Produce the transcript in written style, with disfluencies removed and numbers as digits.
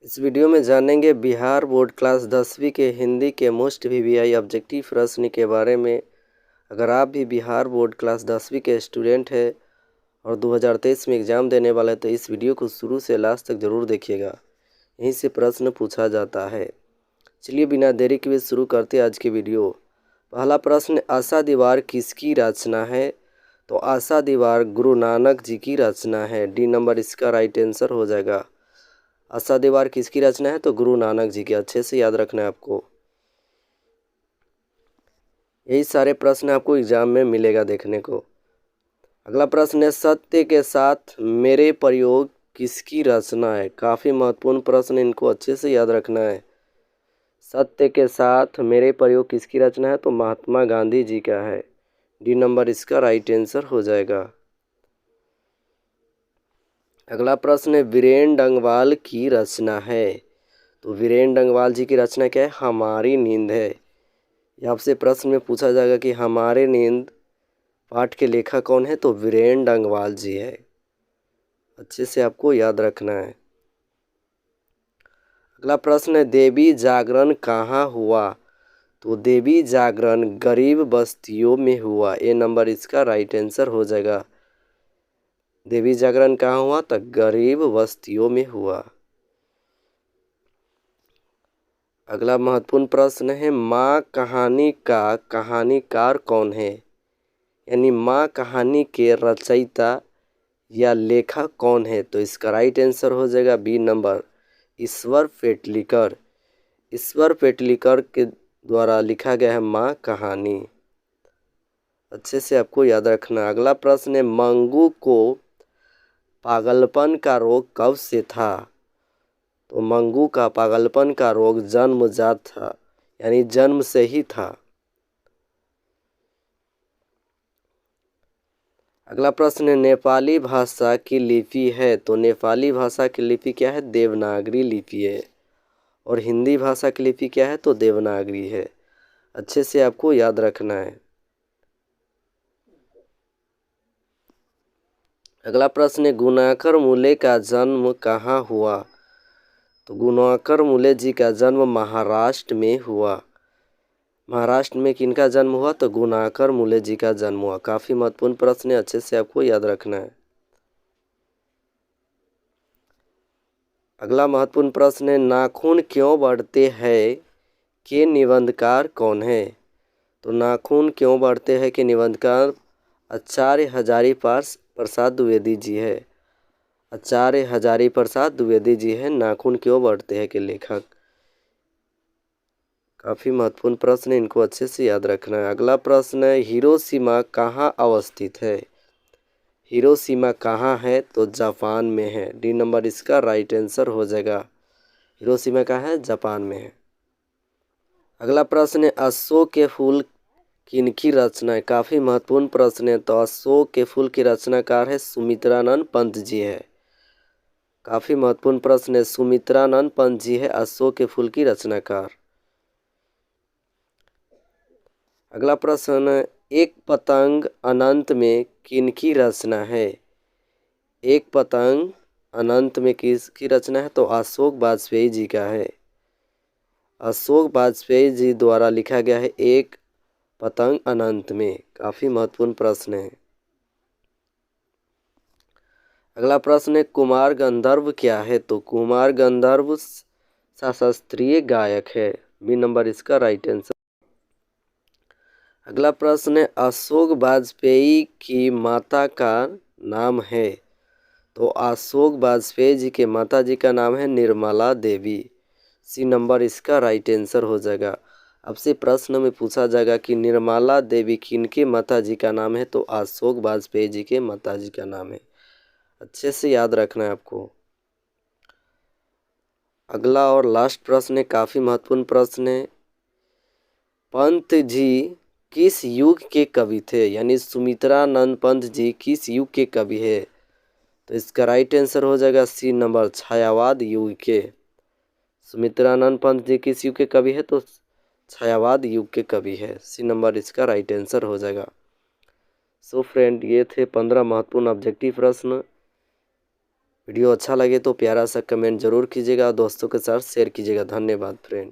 इस वीडियो में जानेंगे बिहार बोर्ड क्लास 10वीं के हिंदी के मोस्ट वीवीआई ऑब्जेक्टिव प्रश्न के बारे में। अगर आप भी बिहार बोर्ड क्लास 10वीं के स्टूडेंट हैं और 2023 में एग्ज़ाम देने वाले हैं तो इस वीडियो को शुरू से लास्ट तक ज़रूर देखिएगा। यहीं से प्रश्न पूछा जाता है। चलिए बिना देरी के शुरू करते हैं आज की वीडियो। पहला प्रश्न, आशा दीवार किसकी रचना है? तो आशा दीवार गुरु नानक जी की रचना है। डी नंबर इसका राइट आंसर हो जाएगा। आशा दीवार किसकी रचना है? तो गुरु नानक जी की। अच्छे से याद रखना है आपको। यही सारे प्रश्न आपको एग्जाम में मिलेगा देखने को। अगला प्रश्न है, सत्य के साथ मेरे प्रयोग किसकी रचना है? काफ़ी महत्वपूर्ण प्रश्न, इनको अच्छे से याद रखना है। सत्य के साथ मेरे प्रयोग किसकी रचना है? तो महात्मा गांधी जी का है। डी नंबर इसका राइट आंसर हो जाएगा। अगला प्रश्न है, वीरेन डंगवाल की रचना है। तो वीरेन डंगवाल जी की रचना क्या है? हमारी नींद है। ये आपसे प्रश्न में पूछा जाएगा कि हमारे नींद पाठ के लेखक कौन है? तो वीरेन डंगवाल जी है। अच्छे से आपको याद रखना है। अगला प्रश्न है, देवी जागरण कहाँ हुआ? तो देवी जागरण गरीब बस्तियों में हुआ। ए नंबर इसका राइट आंसर हो जाएगा। देवी जागरण कहाँ हुआ? तो गरीब बस्तियों में हुआ। अगला महत्वपूर्ण प्रश्न है, माँ कहानी का कहानीकार कौन है? यानी माँ कहानी के रचयिता या लेखक कौन है? तो इसका राइट आंसर हो जाएगा बी नंबर, ईश्वर पेटलिकर। ईश्वर पेटलिकर के द्वारा लिखा गया है माँ कहानी। अच्छे से आपको याद रखना। अगला प्रश्न है, मंगू को पागलपन का रोग कब से था? तो मंगू का पागलपन का रोग जन्मजात था, यानी जन्म से ही था। अगला प्रश्न है, नेपाली भाषा की लिपि है। तो नेपाली भाषा की लिपि क्या है? देवनागरी लिपि है। और हिंदी भाषा की लिपि क्या है? तो देवनागरी है। अच्छे से आपको याद रखना है। अगला प्रश्न है, गुणाकर मूले का जन्म कहाँ हुआ? तो गुणाकर मूले जी का जन्म महाराष्ट्र में हुआ। महाराष्ट्र में किनका जन्म हुआ? तो गुणाकर मूले जी का जन्म हुआ। काफ़ी महत्वपूर्ण प्रश्न है, अच्छे से आपको याद रखना है। अगला महत्वपूर्ण प्रश्न है, नाखून क्यों बढ़ते हैं के निबंधकार कौन है? तो नाखून क्यों बढ़ते हैं के निबंधकार आचार्य हजारी प्रसाद द्विवेदी जी है। आचार्य हजारी प्रसाद द्विवेदी जी है नाखून क्यों बढ़ते हैं के लेखक। काफ़ी महत्वपूर्ण प्रश्न है, इनको अच्छे से याद रखना है। अगला प्रश्न है, हिरोशिमा कहाँ अवस्थित है? हिरोशिमा कहाँ है? तो जापान में है। डी नंबर इसका राइट आंसर हो जाएगा। हिरोशिमा कहाँ है? जापान में है। अगला प्रश्न है, अशोक के फूल किनकी रचना है? काफ़ी महत्वपूर्ण प्रश्न है। तो अशोक के फूल की रचनाकार है सुमित्रानंद पंत जी है। काफ़ी महत्वपूर्ण प्रश्न है। सुमित्रानंद पंत जी है अशोक के फूल की रचनाकार। अगला प्रश्न है, एक पतंग अनंत में किनकी रचना है? एक पतंग अनंत में किसकी रचना है? तो अशोक वाजपेयी जी का है। अशोक वाजपेयी जी द्वारा लिखा गया है एक पतंग अनंत में। काफ़ी महत्वपूर्ण प्रश्न है। अगला प्रश्न है, कुमार गंधर्व क्या है? तो कुमार गंधर्व शास्त्रीय गायक है। बी नंबर इसका राइट आंसर। अगला प्रश्न है, अशोक वाजपेयी की माता का नाम है? तो अशोक वाजपेयी जी के माता जी का नाम है निर्मला देवी। सी नंबर इसका राइट आंसर हो जाएगा। आपसे प्रश्न में पूछा जाएगा कि निर्मला देवी किनके माता जी का नाम है? तो अशोक वाजपेयी जी के माता जी का नाम है। अच्छे से याद रखना है आपको। अगला और लास्ट प्रश्न है, काफ़ी महत्वपूर्ण प्रश्न है। पंत जी किस युग के कवि थे? यानी सुमित्रानंद पंत जी किस युग के कवि है? तो इसका राइट आंसर हो जाएगा सी नंबर, छायावाद युग के। सुमित्रानंद पंत जी किस युग के कवि है? तो छायावाद युग के कवि है। सी नंबर इसका राइट आंसर हो जाएगा। सो फ्रेंड, ये थे 15 महत्वपूर्ण ऑब्जेक्टिव प्रश्न। वीडियो अच्छा लगे तो प्यारा सा कमेंट ज़रूर कीजिएगा, दोस्तों के साथ शेयर कीजिएगा। धन्यवाद फ्रेंड।